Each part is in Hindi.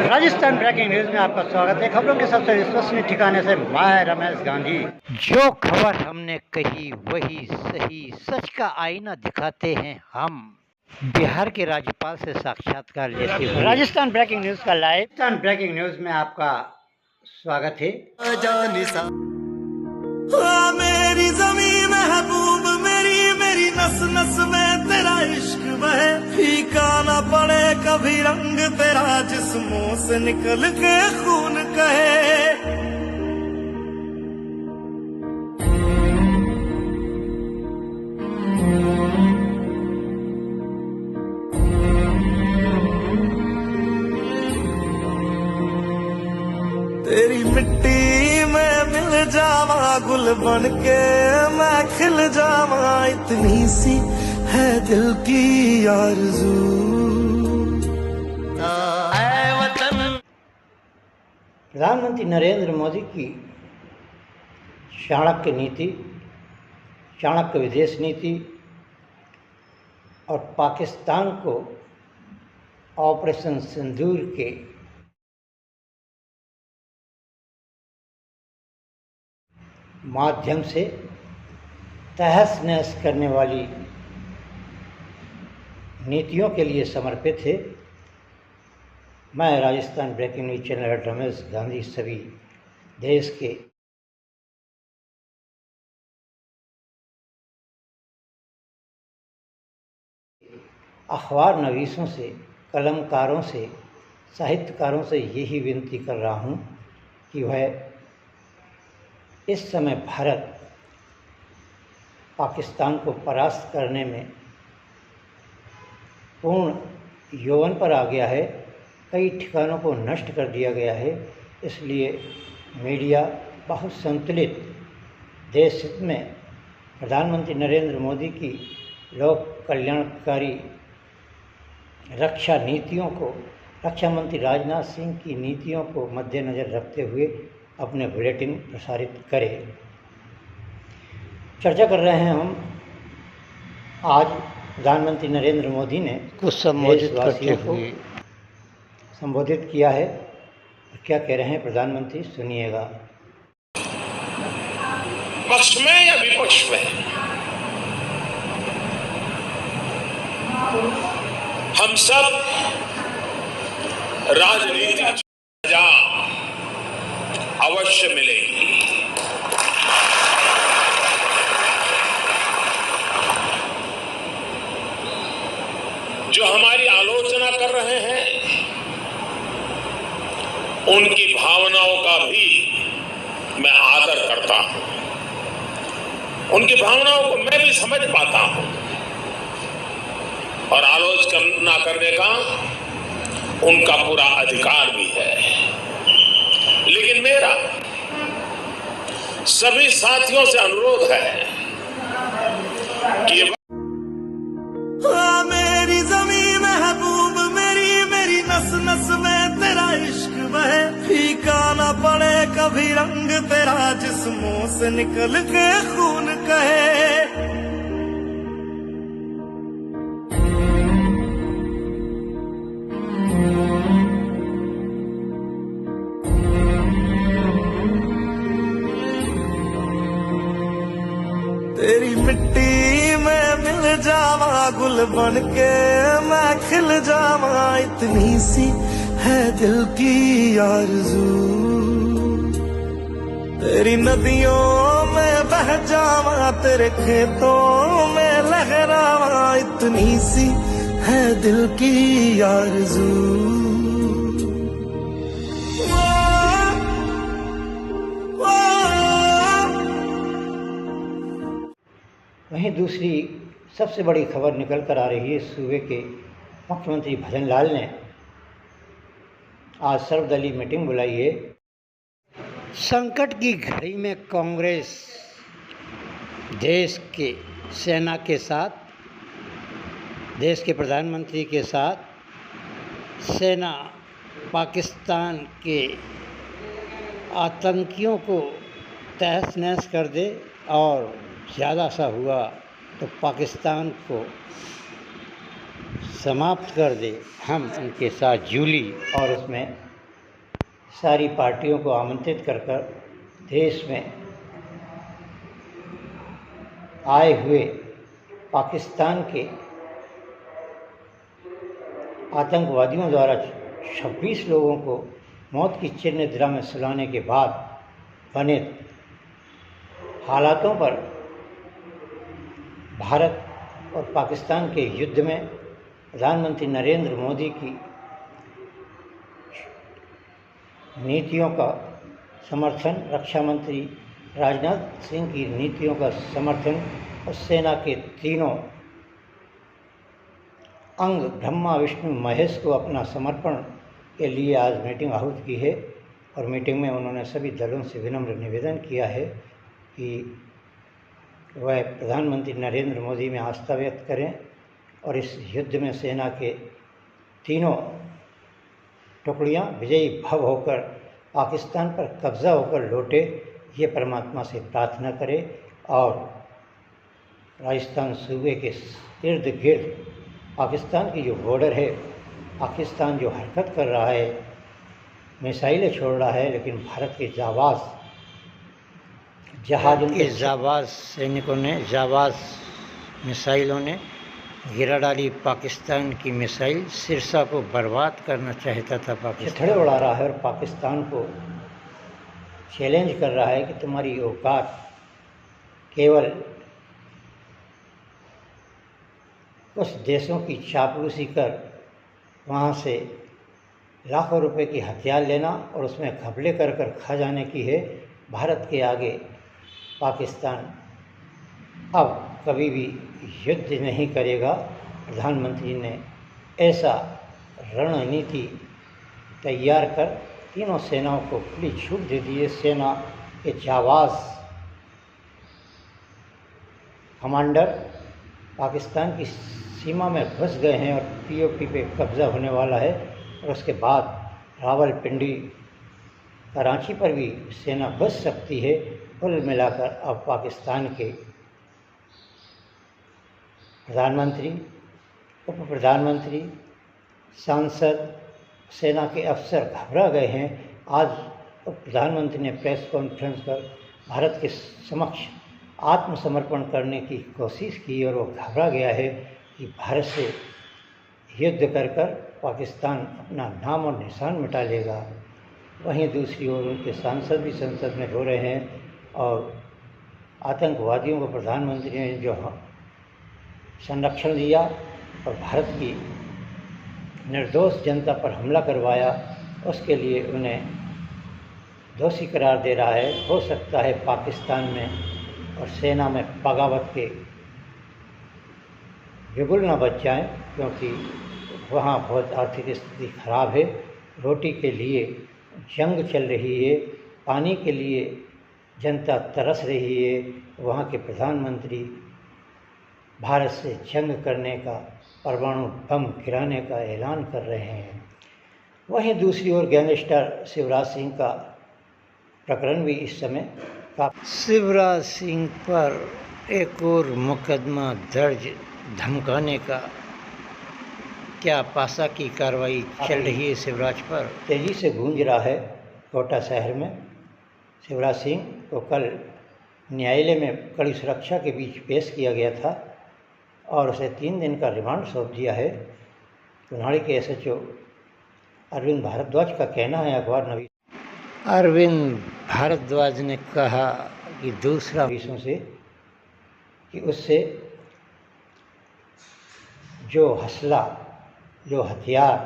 राजस्थान ब्रेकिंग न्यूज में आपका स्वागत है। खबरों के सबसे विश्वसनीय ठिकाने से मैं रमेश गांधी। जो खबर हमने कही वही सही, सच का आईना दिखाते हैं हम। बिहार के राज्यपाल से साक्षात्कार लेते हुए राजस्थान ब्रेकिंग न्यूज का राजस्थान ब्रेकिंग न्यूज में आपका स्वागत है। मेरी जमीन महबूब मेरी नस नस में तेरा इश्क बहे, फीका ना पड़े कभी रंग तेरा जिस्मों से निकल के खून कहे। तेरी मिट्टी में मिल जावा गुल बन के मैं खिल जावा, इतनी सी है दिल की आरज़ू। प्रधानमंत्री नरेंद्र मोदी की चाणक्य नीति, चाणक्य विदेश नीति और पाकिस्तान को ऑपरेशन सिंदूर के माध्यम से तहस नहस करने वाली नीतियों के लिए समर्पित है। मैं Rajasthan breaking news channel Ramesh Gandhi सभी देश के अखबार नवीसों से, कलमकारों से, साहित्यकारों से यही विनती कर रहा हूँ कि वह इस समय भारत पाकिस्तान को परास्त करने में पूर्ण यौवन पर आ गया है। कई ठिकानों को नष्ट कर दिया गया है। इसलिए मीडिया बहुत संतुलित देश हित में प्रधानमंत्री नरेंद्र मोदी की लोक कल्याणकारी रक्षा नीतियों को, रक्षा मंत्री राजनाथ सिंह की नीतियों को मद्देनज़र रखते हुए अपने बुलेटिन प्रसारित करें। चर्चा कर रहे हैं हम आज प्रधानमंत्री नरेंद्र मोदी ने कुछ संबोधित किया है। क्या कह रहे हैं प्रधानमंत्री, सुनिएगा। पक्ष में या विपक्ष में हम सब राजनीतिक सजा अवश्य मिलेगी। जो हमारी आलोचना कर रहे हैं उनकी भावनाओं का भी मैं आदर करता हूं, उनकी भावनाओं को मैं भी समझ पाता हूं और आलोचना करने का उनका पूरा अधिकार भी है। लेकिन मेरा सभी साथियों से अनुरोध है कि मेरी जमीन महबूब मेरी नस नस में तेरा इश्क बहे, फीका ना पड़े कभी रंग तेरा जिस्मों से निकल के खून कहे। तेरी मिट्टी में मिल जावा गुल बन के मैं खिल जावा, इतनी सी है दिल की आरज़ू। तेरी नदियों में बह जावा, तेरे खेतों में लहरावा, इतनी सी है दिल की आरज़ू। वहीं दूसरी सबसे बड़ी खबर निकल कर आ रही है। सूबे के मुख्यमंत्री भजन लाल ने आज सर्वदलीय मीटिंग बुलाई है। संकट की घड़ी में कांग्रेस देश के सेना के साथ, देश के प्रधानमंत्री के साथ, सेना पाकिस्तान के आतंकियों को तहस नहस कर दे और ज़्यादा सा हुआ तो पाकिस्तान को समाप्त कर दे, हम उनके साथ जूली और उसमें सारी पार्टियों को आमंत्रित कर देश में आए हुए पाकिस्तान के आतंकवादियों द्वारा 26 लोगों को मौत की चिर निद्रा में सुलाने के बाद बने हालातों पर भारत और पाकिस्तान के युद्ध में प्रधानमंत्री नरेंद्र मोदी की नीतियों का समर्थन, रक्षा मंत्री राजनाथ सिंह की नीतियों का समर्थन और सेना के तीनों अंग ब्रह्मा विष्णु महेश को अपना समर्पण के लिए आज मीटिंग आहूत की है। और मीटिंग में उन्होंने सभी दलों से विनम्र निवेदन किया है कि वह प्रधानमंत्री नरेंद्र मोदी में आस्था व्यक्त करें और इस युद्ध में सेना के तीनों टुकड़ियां विजयी भव होकर पाकिस्तान पर कब्जा होकर लौटे, ये परमात्मा से प्रार्थना करें। और राजस्थान सूबे के इर्द गिर्द पाकिस्तान की जो बॉर्डर है, पाकिस्तान जो हरकत कर रहा है, मिसाइलें छोड़ रहा है, लेकिन भारत के जाबाज जहाज़ों के जाबाज सैनिकों ने, जाबाज मिसाइलों ने गिरा डाली पाकिस्तान की मिसाइल। सिरसा को बर्बाद करना चाहता था पाकिस्तान, छड़े उड़ा रहा है और पाकिस्तान को चैलेंज कर रहा है कि तुम्हारी औकात केवल उस देशों की चापलूसी कर वहाँ से लाखों रुपए की हथियार लेना और उसमें घपले कर कर खा जाने की है। भारत के आगे पाकिस्तान अब कभी भी युद्ध नहीं करेगा। प्रधानमंत्री ने ऐसा रणनीति तैयार कर तीनों सेनाओं को खुली छूट दे दी है। सेना के जाबाज कमांडर पाकिस्तान की सीमा में घुस गए हैं और पीओके पे कब्ज़ा होने वाला है। और उसके बाद रावलपिंडी, कराची पर भी सेना घुस सकती है। कुल मिलाकर अब पाकिस्तान के प्रधानमंत्री, उप प्रधानमंत्री, सांसद, सेना के अफसर घबरा गए हैं। आज प्रधानमंत्री ने प्रेस कॉन्फ्रेंस पर भारत के समक्ष आत्मसमर्पण करने की कोशिश की और वो घबरा गया है कि भारत से युद्ध कर कर पाकिस्तान अपना नाम और निशान मिटा लेगा। वहीं दूसरी ओर उनके सांसद भी संसद में रो रहे हैं और आतंकवादियों को प्रधानमंत्री ने जो संरक्षण दिया और भारत की निर्दोष जनता पर हमला करवाया, उसके लिए उन्हें दोषी करार दे रहा है। हो सकता है पाकिस्तान में और सेना में बगावत के बिगुल न बच जाएँ, क्योंकि वहाँ बहुत आर्थिक स्थिति खराब है। रोटी के लिए जंग चल रही है, पानी के लिए जनता तरस रही है। वहाँ के प्रधानमंत्री भारत से जंग करने का, परमाणु बम गिराने का ऐलान कर रहे हैं। वहीं दूसरी ओर गैंगस्टर शिवराज सिंह का प्रकरण भी इस समय शिवराज सिंह पर एक और मुकदमा दर्ज, धमकाने का। क्या पासा की कार्रवाई चल रही है शिवराज पर, तेजी से गूंज रहा है कोटा शहर में। शिवराज सिंह को कल न्यायालय में कड़ी सुरक्षा के बीच पेश किया गया था और उसे 3 दिन का रिमांड सौंप दिया है। कुल्हाड़ी के एसएचओ अरविंद भारद्वाज का कहना है, अखबार नवी अरविंद भारद्वाज ने कहा कि दूसरा विषयों से कि उससे जो हसला, जो हथियार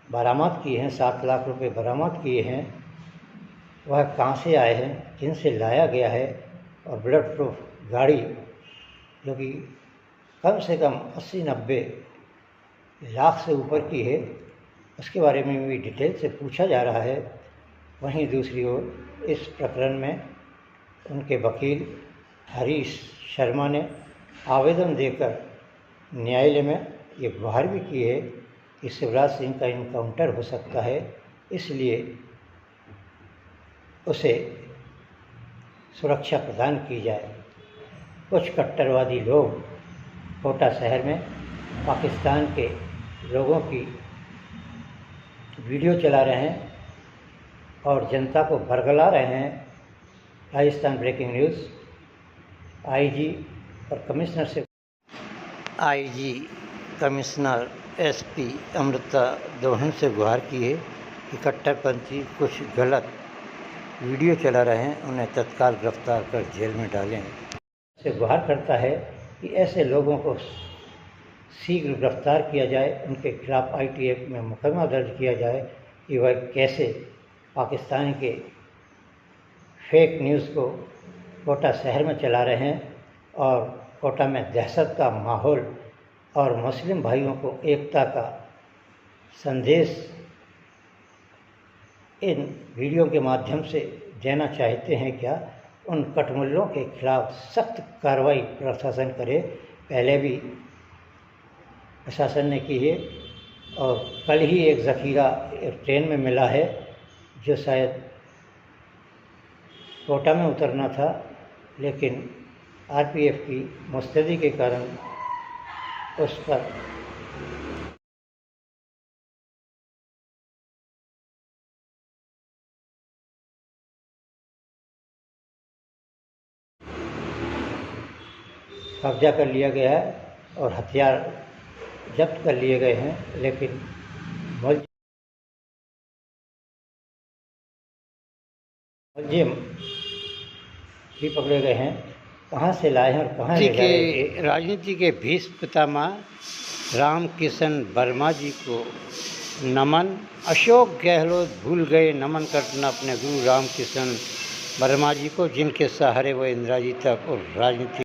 बरामद किए हैं, 7 लाख रुपए बरामद किए हैं, वह कहाँ से आए हैं, किन से लाया गया है। और बुलेट प्रूफ गाड़ी जो कि कम से कम 80-90 लाख से ऊपर की है, उसके बारे में भी डिटेल से पूछा जा रहा है। वहीं दूसरी ओर इस प्रकरण में उनके वकील हरीश शर्मा ने आवेदन देकर न्यायालय में ये गुहार भी की है कि शिवराज सिंह का इनकाउंटर हो सकता है, इसलिए उसे सुरक्षा प्रदान की जाए। कुछ कट्टरवादी लोग कोटा शहर में पाकिस्तान के लोगों की वीडियो चला रहे हैं और जनता को बरगला रहे हैं। Rajasthan breaking news. आईजी और कमिश्नर से IG, commissioner, SP Amrita Dohan से गुहार की है कि कट्टरपंथी कुछ गलत वीडियो चला रहे हैं, उन्हें तत्काल गिरफ्तार कर जेल में डालें। से गुहार करता है कि ऐसे लोगों को शीघ्र गिरफ्तार किया जाए, उनके खिलाफ आईटी एक्ट में मुकदमा दर्ज किया जाए कि वह कैसे पाकिस्तान के फेक न्यूज़ को कोटा शहर में चला रहे हैं और कोटा में दहशत का माहौल और मुस्लिम भाइयों को एकता का संदेश इन वीडियो के माध्यम से देना चाहते हैं क्या। उन कटमुल्लों के खिलाफ सख्त कार्रवाई प्रशासन करे। पहले भी प्रशासन ने की है और कल ही एक ज़ख़ीरा एक ट्रेन में मिला है जो शायद कोटा में उतरना था, लेकिन आरपीएफ की मुस्तैदी के कारण उस पर कब्जा कर लिया गया है और हथियार जब्त कर लिए गए हैं, लेकिन मुलजिम भी पकड़े गए हैं। कहाँ से लाए हैं और कहाँ ले जा रहे थे। राजनीति के भीष्म पितामह रामकिशन वर्मा जी को नमन। अशोक गहलोत भूल गए नमन करना अपने गुरु रामकिशन वर्मा जी को, जिनके सहारे वो इंदिरा जी तक और राजनीति